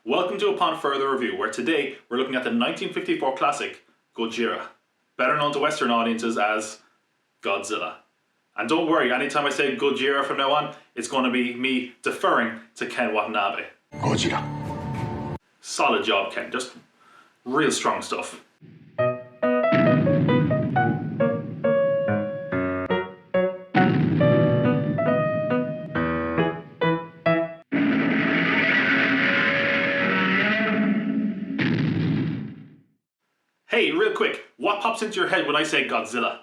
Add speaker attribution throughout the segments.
Speaker 1: Welcome to Upon Further Review, where today we're looking at the 1954 classic Gojira, better known to Western audiences as Godzilla. And don't worry, anytime I say Gojira from now on, it's going to be me deferring to Ken Watanabe.
Speaker 2: Gojira.
Speaker 1: Solid job, Ken. Just real strong stuff. Hey, real quick, what pops into your head when I say Godzilla?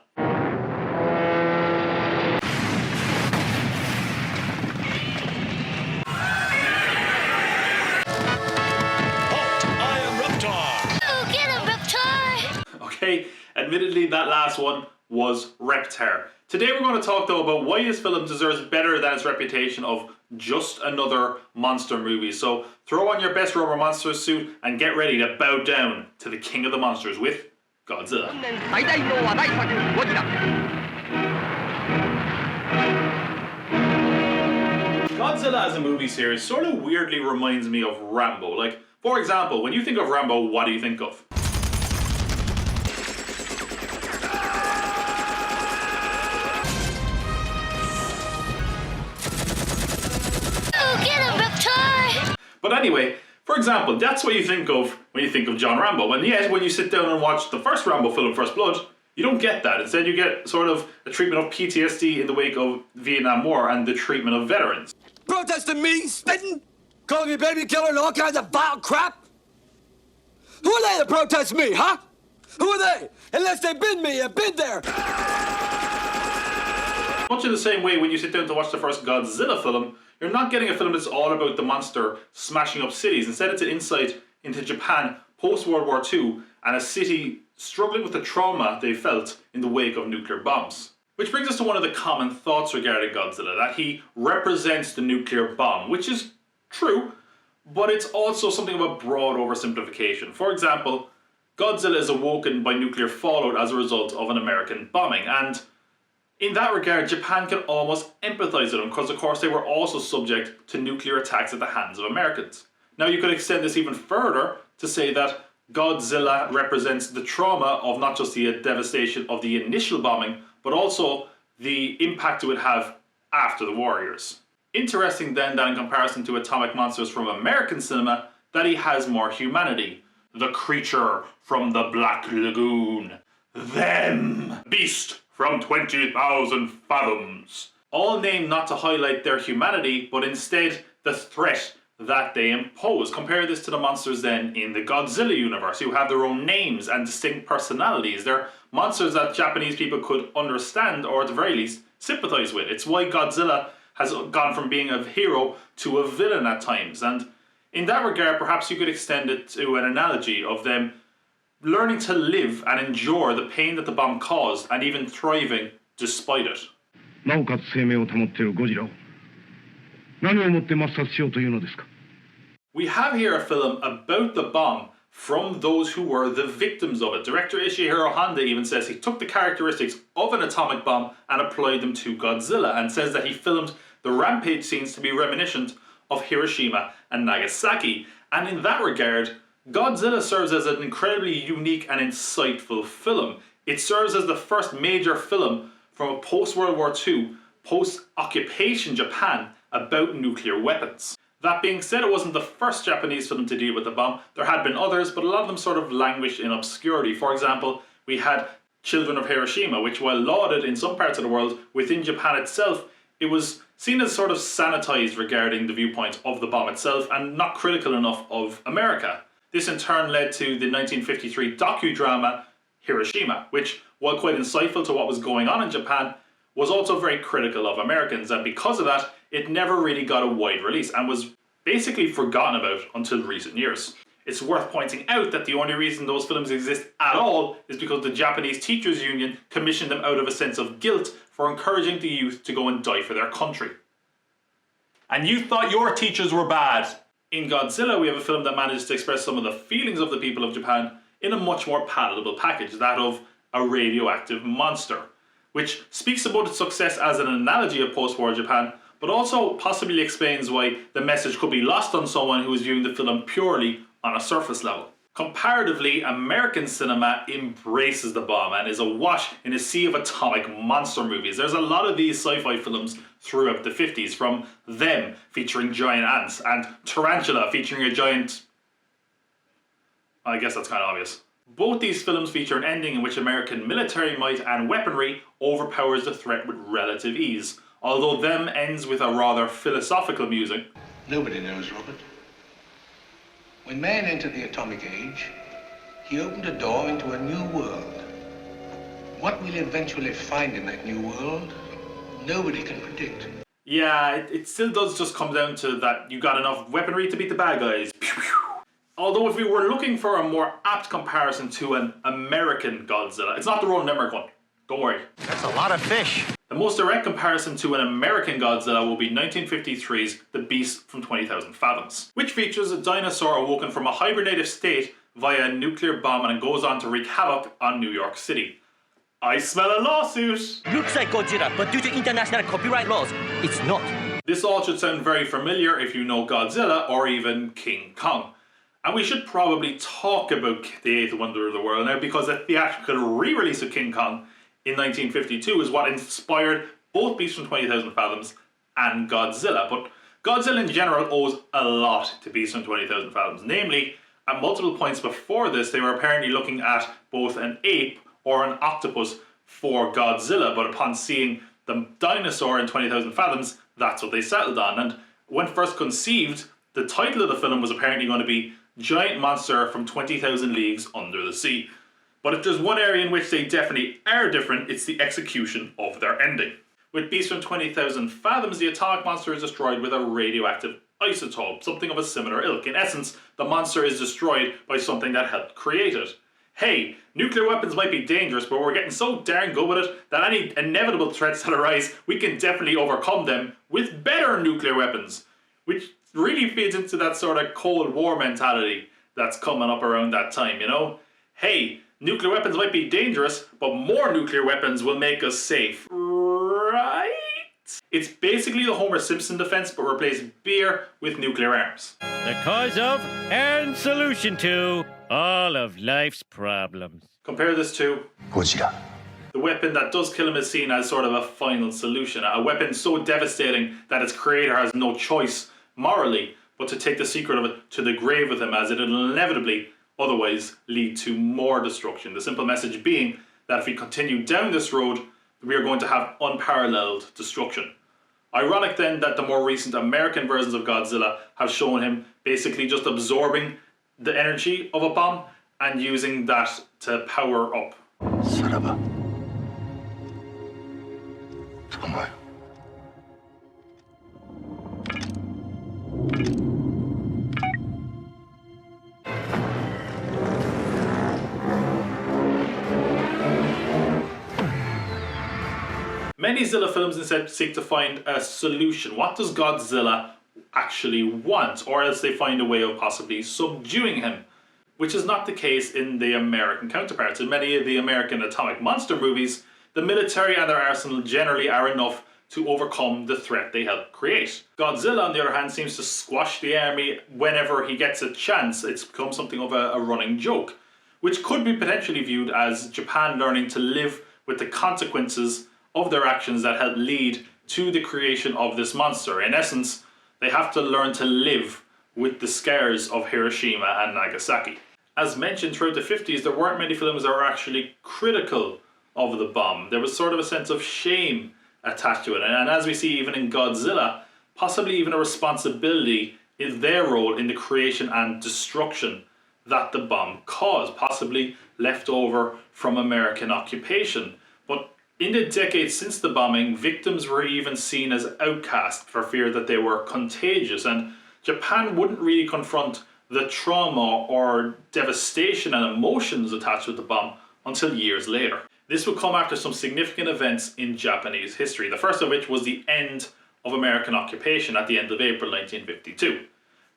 Speaker 1: Okay, admittedly that last one was Reptar. Today we're going to talk though about why this film deserves better than its reputation of just another monster movie. So throw on your best rubber monster suit and get ready to bow down to the king of the monsters with Godzilla. Godzilla as a movie series sort of weirdly reminds me of Rambo. Like, for example, when you think of Rambo, what do you think of? But anyway, for example, that's what you think of when you think of John Rambo. And yet, when you sit down and watch the first Rambo film, First Blood, you don't get that. Instead, you get sort of a treatment of PTSD in the wake of the Vietnam War and the treatment of veterans.
Speaker 3: Protesting me, spitting, calling me baby killer and all kinds of vile crap? Who are they to protest me, huh? Who are they? Unless they've been me, I've been there.
Speaker 1: Much in the same way, when you sit down to watch the first Godzilla film, you're not getting a film that's all about the monster smashing up cities. Instead, it's an insight into Japan post-World War II and a city struggling with the trauma they felt in the wake of nuclear bombs. Which brings us to one of the common thoughts regarding Godzilla, that he represents the nuclear bomb, which is true, but it's also something of a broad oversimplification. For example, Godzilla is awoken by nuclear fallout as a result of an American bombing, and in that regard, Japan can almost empathize with them because, of course, they were also subject to nuclear attacks at the hands of Americans. Now, you could extend this even further to say that Godzilla represents the trauma of not just the devastation of the initial bombing, but also the impact it would have after the war years. Interesting then that in comparison to atomic monsters from American cinema, that he has more humanity. The creature from the Black Lagoon. Them. Beast from 20,000 fathoms. All named not to highlight their humanity, but instead the threat that they impose. Compare this to the monsters then in the Godzilla universe, who have their own names and distinct personalities. They're monsters that Japanese people could understand, or at the very least, sympathize with. It's why Godzilla has gone from being a hero to a villain at times. And in that regard, perhaps you could extend it to an analogy of them learning to live and endure the pain that the bomb caused, and even thriving despite it. We have here a film about the bomb from those who were the victims of it. Director Ishihiro Honda even says he took the characteristics of an atomic bomb and applied them to Godzilla, and says that he filmed the rampage scenes to be reminiscent of Hiroshima and Nagasaki. And in that regard, Godzilla serves as an incredibly unique and insightful film. It serves as the first major film from a post-World War II, post-occupation Japan about nuclear weapons. That being said, it wasn't the first Japanese film to deal with the bomb. There had been others, but a lot of them sort of languished in obscurity. For example, we had Children of Hiroshima, which, while lauded in some parts of the world, within Japan itself, it was seen as sort of sanitized regarding the viewpoint of the bomb itself and not critical enough of America. This in turn led to the 1953 docudrama Hiroshima, which, while quite insightful to what was going on in Japan, was also very critical of Americans, and because of that, it never really got a wide release and was basically forgotten about until recent years. It's worth pointing out that the only reason those films exist at all is because the Japanese Teachers Union commissioned them out of a sense of guilt for encouraging the youth to go and die for their country. And you thought your teachers were bad. In Godzilla, we have a film that manages to express some of the feelings of the people of Japan in a much more palatable package, that of a radioactive monster, which speaks about its success as an analogy of post-war Japan, but also possibly explains why the message could be lost on someone who is viewing the film purely on a surface level. Comparatively, American cinema embraces the bomb and is awash in a sea of atomic monster movies. There's a lot of these sci-fi films throughout the 50s, from Them featuring giant ants and Tarantula featuring a giant... I guess that's kind of obvious. Both these films feature an ending in which American military might and weaponry overpowers the threat with relative ease, although Them ends with a rather philosophical musing.
Speaker 2: Nobody knows, Robert. When man entered the atomic age, he opened a door into a new world. What we'll eventually find in that new world, nobody can predict.
Speaker 1: Yeah, it still does just come down to that you got enough weaponry to beat the bad guys. Pew, pew. Although if we were looking for a more apt comparison to an American Godzilla, it's not the Roland Emmerich one. Don't worry.
Speaker 4: That's a lot of fish.
Speaker 1: The most direct comparison to an American Godzilla will be 1953's The Beast from 20,000 Fathoms, which features a dinosaur awoken from a hibernative state via a nuclear bomb and goes on to wreak havoc on New York City. I smell a lawsuit!
Speaker 5: Looks like Gojira, but due to international copyright laws, it's not.
Speaker 1: This all should sound very familiar if you know Godzilla or even King Kong. And we should probably talk about the eighth wonder of the world now, because the theatrical re-release of King Kong in 1952 is what inspired both Beast from 20,000 Fathoms and Godzilla. But Godzilla in general owes a lot to Beast from 20,000 Fathoms. Namely, at multiple points before this, they were apparently looking at both an ape or an octopus for Godzilla, but upon seeing the dinosaur in 20,000 Fathoms, that's what they settled on. And when first conceived, the title of the film was apparently going to be Giant Monster from 20,000 Leagues Under the Sea. But if there's one area in which they definitely are different, it's the execution of their ending. With Beast from 20,000 Fathoms, the atomic monster is destroyed with a radioactive isotope, something of a similar ilk. In essence, the monster is destroyed by something that helped create it. Hey, nuclear weapons might be dangerous, but we're getting so darn good with it that any inevitable threats that arise, we can definitely overcome them with better nuclear weapons. Which really feeds into that sort of Cold War mentality that's coming up around that time, you know? Hey, nuclear weapons might be dangerous, but more nuclear weapons will make us safe. Right? It's basically the Homer Simpson defense, but replace beer with nuclear arms.
Speaker 6: The cause of and solution to all of life's problems.
Speaker 1: Compare this to
Speaker 4: Gojira.
Speaker 1: the weapon that does kill him is seen as sort of a final solution. A weapon so devastating that its creator has no choice morally but to take the secret of it to the grave with him, as it will inevitably otherwise lead to more destruction. The simple message being that if we continue down this road, we are going to have unparalleled destruction. Ironic then that the more recent American versions of Godzilla have shown him basically just absorbing the energy of a bomb and using that to power up.
Speaker 4: Saraba. Tomoyo.
Speaker 1: Many Zilla films instead seek to find a solution. What does Godzilla actually want? Or else they find a way of possibly subduing him, which is not the case in the American counterparts. In many of the American atomic monster movies, the military and their arsenal generally are enough to overcome the threat they help create. Godzilla, on the other hand, seems to squash the army whenever he gets a chance. It's become something of a running joke, which could be potentially viewed as Japan learning to live with the consequences of their actions that help lead to the creation of this monster. In essence, they have to learn to live with the scars of Hiroshima and Nagasaki. As mentioned, throughout the 50s, there weren't many films that were actually critical of the bomb. There was sort of a sense of shame attached to it. And as we see even in Godzilla, possibly even a responsibility in their role in the creation and destruction that the bomb caused, possibly left over from American occupation. But in the decades since the bombing, victims were even seen as outcast for fear that they were contagious, and Japan wouldn't really confront the trauma or devastation and emotions attached with the bomb until years later. This would come after some significant events in Japanese history, the first of which was the end of American occupation at the end of April 1952.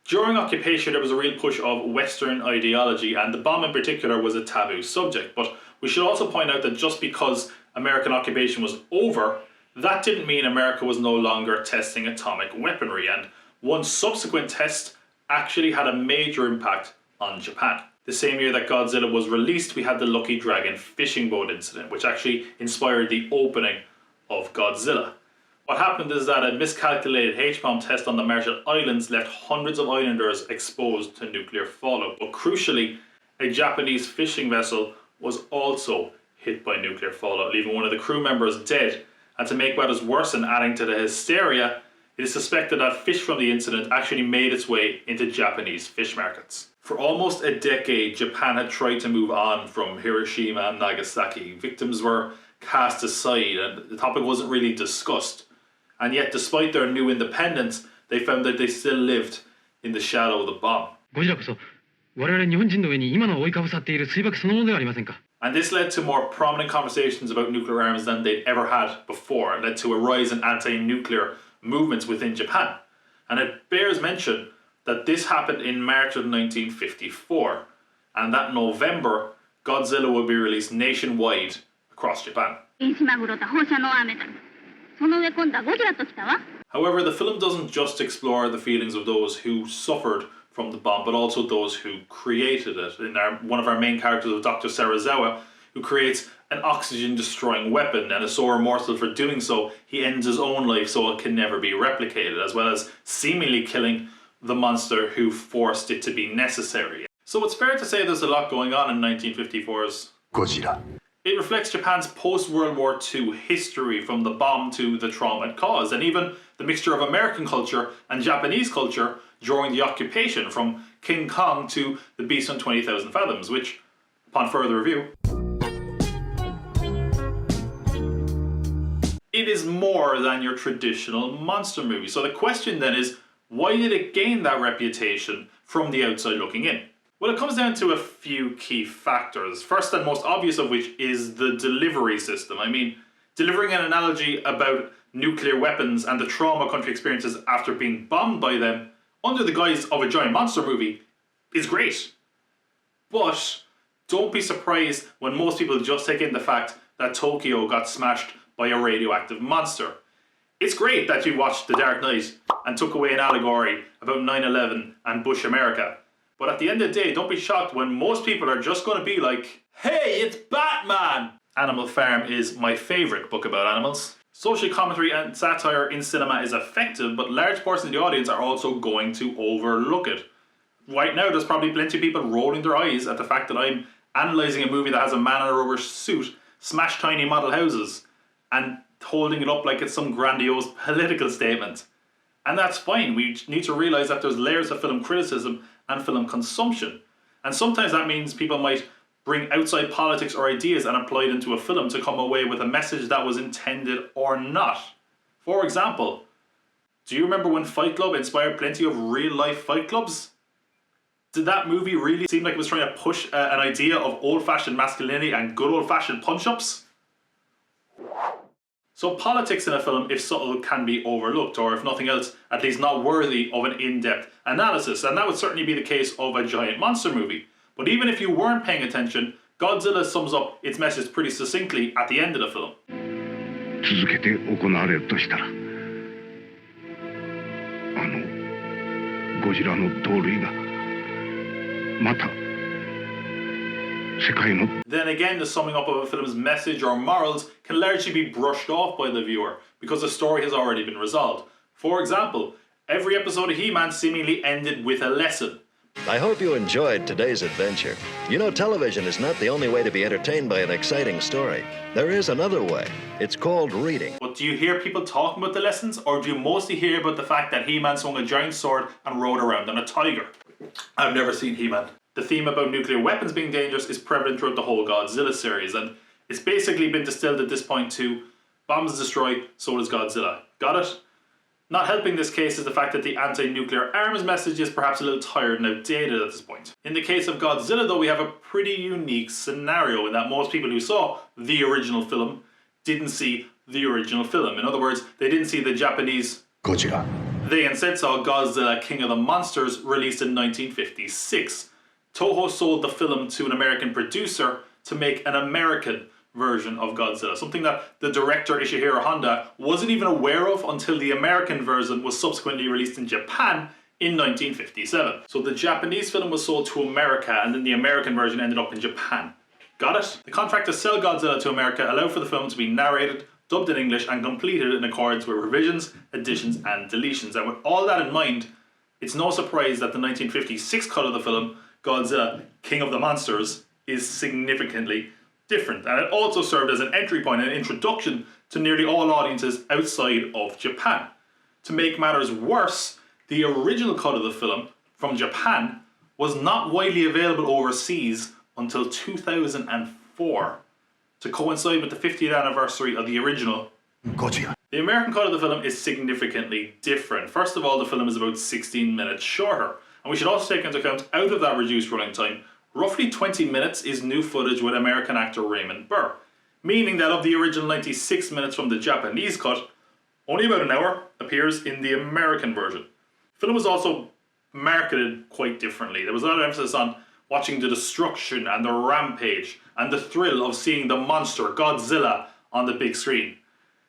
Speaker 1: During occupation, there was a real push of Western ideology, and the bomb in particular was a taboo subject. But we should also point out that just because American occupation was over that didn't mean America was no longer testing atomic weaponry, and one subsequent test actually had a major impact on Japan. The same year that Godzilla was released, we had the Lucky Dragon fishing boat incident, which actually inspired the opening of Godzilla. What happened is that a miscalculated H-bomb test on the Marshall Islands left hundreds of islanders exposed to nuclear fallout. But crucially, a Japanese fishing vessel was also hit by nuclear fallout, leaving one of the crew members dead. And to make matters worse and adding to the hysteria, it is suspected that fish from the incident actually made its way into Japanese fish markets. For almost a decade, Japan had tried to move on from Hiroshima and Nagasaki. Victims were cast aside and the topic wasn't really discussed. And yet, despite their new independence, they found that they still lived in the shadow of the bomb.
Speaker 7: ゴジラこそ我々日本人の上に今の覆いかぶさっている水爆そのものではありませんか。
Speaker 1: And this led to more prominent conversations about nuclear arms than they'd ever had before. It led to a rise in anti-nuclear movements within Japan. And it bears mention that this happened in March of 1954. And that November, Godzilla will be released nationwide across Japan. However, the film doesn't just explore the feelings of those who suffered from the bomb, but also those who created it. One of our main characters is Dr. Serizawa, who creates an oxygen-destroying weapon, and is so remorseful for doing so, he ends his own life so it can never be replicated, as well as seemingly killing the monster who forced it to be necessary. So it's fair to say there's a lot going on in 1954's
Speaker 4: Gojira.
Speaker 1: It reflects Japan's post-World War II history, from the bomb to the trauma it caused, and even the mixture of American culture and Japanese culture during the occupation, from King Kong to the Beast on 20,000 Fathoms, which, upon further review, it is more than your traditional monster movie. So the question then is, why did it gain that reputation from the outside looking in? Well, it comes down to a few key factors. First and most obvious of which is the delivery system. I mean, delivering an analogy about nuclear weapons and the trauma a country experiences after being bombed by them under the guise of a giant monster movie is great. But don't be surprised when most people just take in the fact that Tokyo got smashed by a radioactive monster. It's great that you watched The Dark Knight and took away an allegory about 9/11 and Bush America. But at the end of the day, don't be shocked when most people are just going to be like, hey, it's Batman! Animal Farm is my favourite book about animals. Social commentary and satire in cinema is effective, but large portions of the audience are also going to overlook it. Right now, there's probably plenty of people rolling their eyes at the fact that I'm analysing a movie that has a man in a rubber suit smash tiny model houses and holding it up like it's some grandiose political statement. And that's fine. We need to realise that there's layers of film criticism and film consumption. And sometimes that means people might bring outside politics or ideas and apply it into a film to come away with a message that was intended or not. For example, do you remember when Fight Club inspired plenty of real-life fight clubs? Did that movie really seem like it was trying to push an idea of old-fashioned masculinity and good old-fashioned punch-ups? So politics in a film, if subtle, can be overlooked, or if nothing else, at least not worthy of an in-depth analysis, and that would certainly be the case of a giant monster movie. But even if you weren't paying attention, Godzilla sums up its message pretty succinctly at the end of the film.
Speaker 7: 続けて行われるとしたら、ゴジラの同類がまた
Speaker 1: Then again, the summing up of a film's message or morals can largely be brushed off by the viewer because the story has already been resolved. For example, every episode of He-Man seemingly ended with a lesson.
Speaker 8: I hope you enjoyed today's adventure. You know, television is not the only way to be entertained by an exciting story. There is another way. It's called reading.
Speaker 1: But do you hear people talking about the lessons, or do you mostly hear about the fact that He-Man swung a giant sword and rode around on a tiger? I've never seen He-Man. The theme about nuclear weapons being dangerous is prevalent throughout the whole Godzilla series, and it's basically been distilled at this point to bombs destroy, so does Godzilla. Got it? Not helping this case is the fact that the anti-nuclear arms message is perhaps a little tired and outdated at this point. In the case of Godzilla, though, we have a pretty unique scenario in that most people who saw the original film didn't see the original film. In other words, they didn't see the Japanese
Speaker 4: Gojira.
Speaker 1: They instead saw Godzilla King of the Monsters, released in 1956. Toho sold the film to an American producer to make an American version of Godzilla, something that the director Ishihiro Honda wasn't even aware of until the American version was subsequently released in Japan in 1957. So the Japanese film was sold to America, and then the American version ended up in Japan. Got it? The contract to sell Godzilla to America allowed for the film to be narrated, dubbed in English, and completed in accordance with revisions, additions, and deletions. And with all that in mind, it's no surprise that the 1956 cut of the film, Godzilla, King of the Monsters, is significantly different. And it also served as an entry point and an introduction to nearly all audiences outside of Japan. To make matters worse, the original cut of the film from Japan was not widely available overseas until 2004, to coincide with the 50th anniversary of the original
Speaker 4: Gojira.
Speaker 1: The American cut of the film is significantly different. First of all, the film is about 16 minutes shorter. And we should also take into account, out of that reduced running time, roughly 20 minutes is new footage with American actor Raymond Burr. Meaning that of the original 96 minutes from the Japanese cut, only about an hour appears in the American version. The film was also marketed quite differently. There was a lot of emphasis on watching the destruction and the rampage and the thrill of seeing the monster, Godzilla, on the big screen.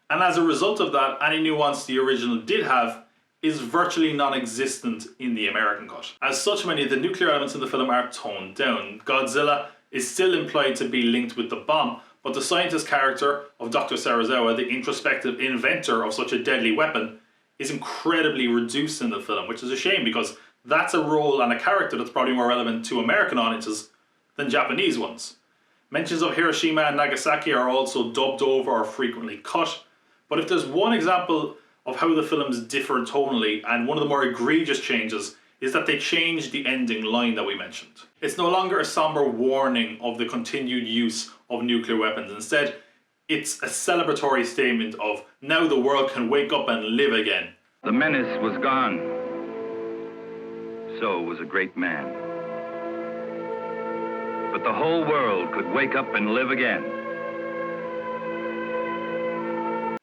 Speaker 1: And as a result of that, any nuance the original did have is virtually non-existent in the American cut. As such, many of the nuclear elements in the film are toned down. Godzilla is still implied to be linked with the bomb, but the scientist character of Dr. Serizawa, the introspective inventor of such a deadly weapon, is incredibly reduced in the film, which is a shame because that's a role and a character that's probably more relevant to American audiences than Japanese ones. Mentions of Hiroshima and Nagasaki are also dubbed over or frequently cut, but if there's one example of how the films differ tonally, and one of the more egregious changes is that they changed the ending line that we mentioned. It's no longer a somber warning of the continued use of nuclear weapons. Instead, it's a celebratory statement of, now the world can wake up and live again.
Speaker 7: The menace was gone. So was a great man. But the whole world could wake up and live again.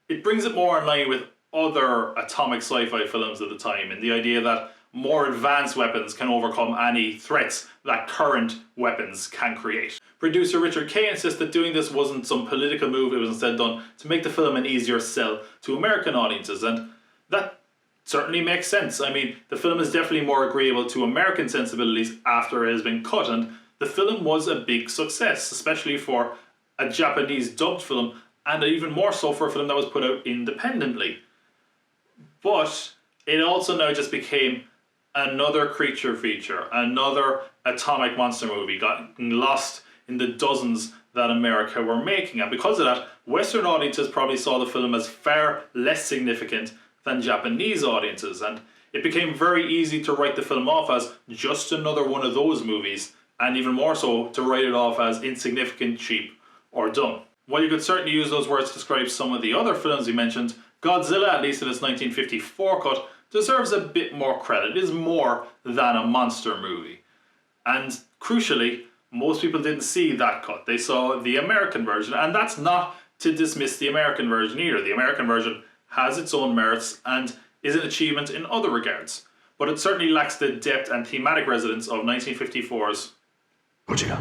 Speaker 1: It brings it more in line with other atomic sci-fi films of the time, and the idea that more advanced weapons can overcome any threats that current weapons can create. Producer Richard Kay insists that doing this wasn't some political move, it was instead done to make the film an easier sell to American audiences, and that certainly makes sense. I mean, the film is definitely more agreeable to American sensibilities after it has been cut, and the film was a big success, especially for a Japanese dubbed film, and even more so for a film that was put out independently. But it also now just became another creature feature, another atomic monster movie, got lost in the dozens that America were making. And because of that, Western audiences probably saw the film as far less significant than Japanese audiences. And it became very easy to write the film off as just another one of those movies, and even more so to write it off as insignificant, cheap, or dumb. While you could certainly use those words to describe some of the other films we mentioned, Godzilla, at least in its 1954 cut, deserves a bit more credit. It is more than a monster movie. And crucially, most people didn't see that cut. They saw the American version, and that's not to dismiss the American version either. The American version has its own merits and is an achievement in other regards. But it certainly lacks the depth and thematic resonance of 1954's
Speaker 4: Gojira.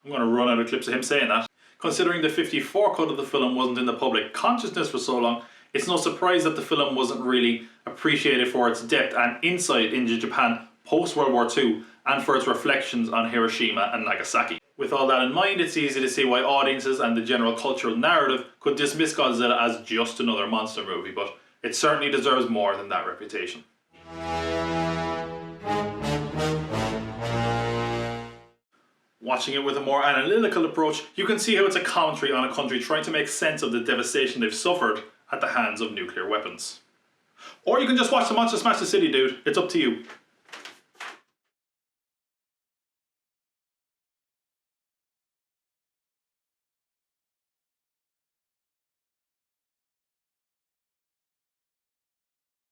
Speaker 1: I'm going to run out of clips of him saying that. Considering the 54 cut of the film wasn't in the public consciousness for so long, it's no surprise that the film wasn't really appreciated for its depth and insight into Japan post-World War II and for its reflections on Hiroshima and Nagasaki. With all that in mind, it's easy to see why audiences and the general cultural narrative could dismiss Godzilla as just another monster movie, but it certainly deserves more than that reputation. Watching it with a more analytical approach, you can see how it's a commentary on a country trying to make sense of the devastation they've suffered at the hands of nuclear weapons. Or you can just watch the monster smash the city, dude. It's up to you.